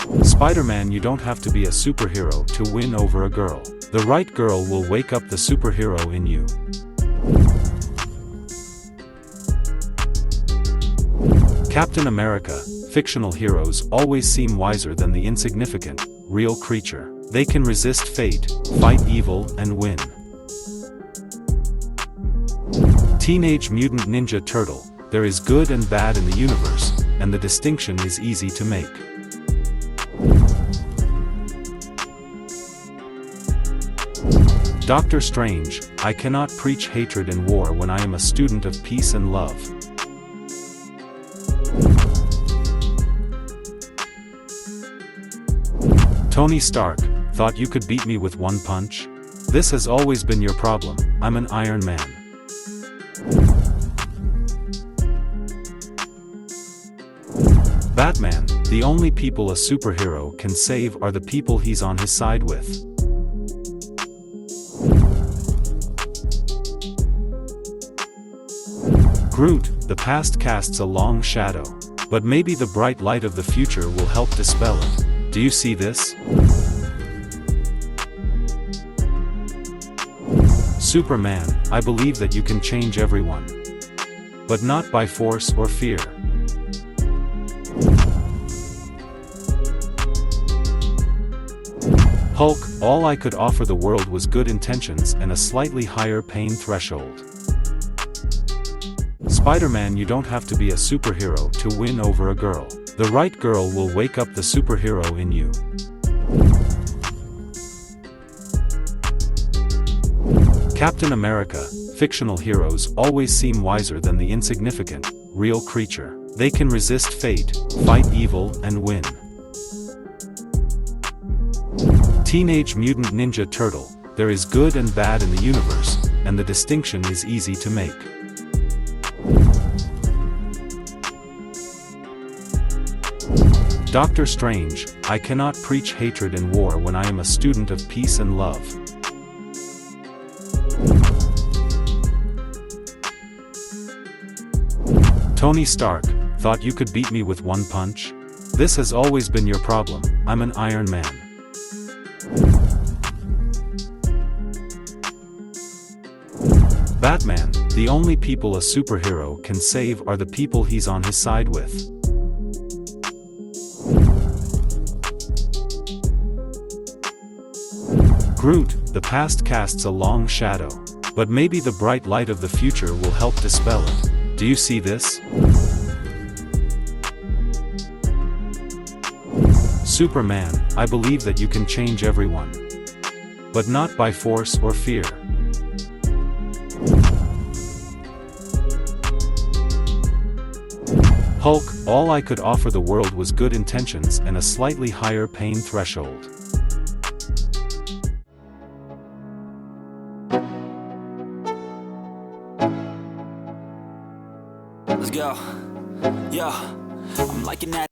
Spiderman, you don't have to be a superhero to win over a girl. The right girl will wake up the superhero in you. Captain America, fictional heroes always seem wiser than the insignificant, real creature. They can resist fate, fight evil, and win. Teenage Mutant Ninja Turtle, there is good and bad in the universe, and the distinction is easy to make. Doctor Strange, I cannot preach hatred and war when I am a student of peace and love. Tony Stark, thought you could beat me with one punch? This has always been your problem, I'm an Iron Man. Batman, the only people a superhero can save are the people he's on his side with. Groot, the past casts a long shadow, but maybe the bright light of the future will help dispel it. Do you see this? Superman, I believe that you can change everyone. But not by force or fear. Hulk, all I could offer the world was good intentions and a slightly higher pain threshold. Spider-Man, you don't have to be a superhero to win over a girl. The right girl will wake up the superhero in you. Captain America, fictional heroes always seem wiser than the insignificant, real creature. They can resist fate, fight evil, and win. Teenage Mutant Ninja Turtle, there is good and bad in the universe, and the distinction is easy to make. Doctor Strange, I cannot preach hatred and war when I am a student of peace and love. Tony Stark, thought you could beat me with one punch? This has always been your problem, I'm an Iron Man. Batman, the only people a superhero can save are the people he's on his side with. Groot, the past casts a long shadow, but maybe the bright light of the future will help dispel it. Do you see this? Superman, I believe that you can change everyone. But not by force or fear. Hulk, all I could offer the world was good intentions and a slightly higher pain threshold. Let's go. Yeah, I'm liking that.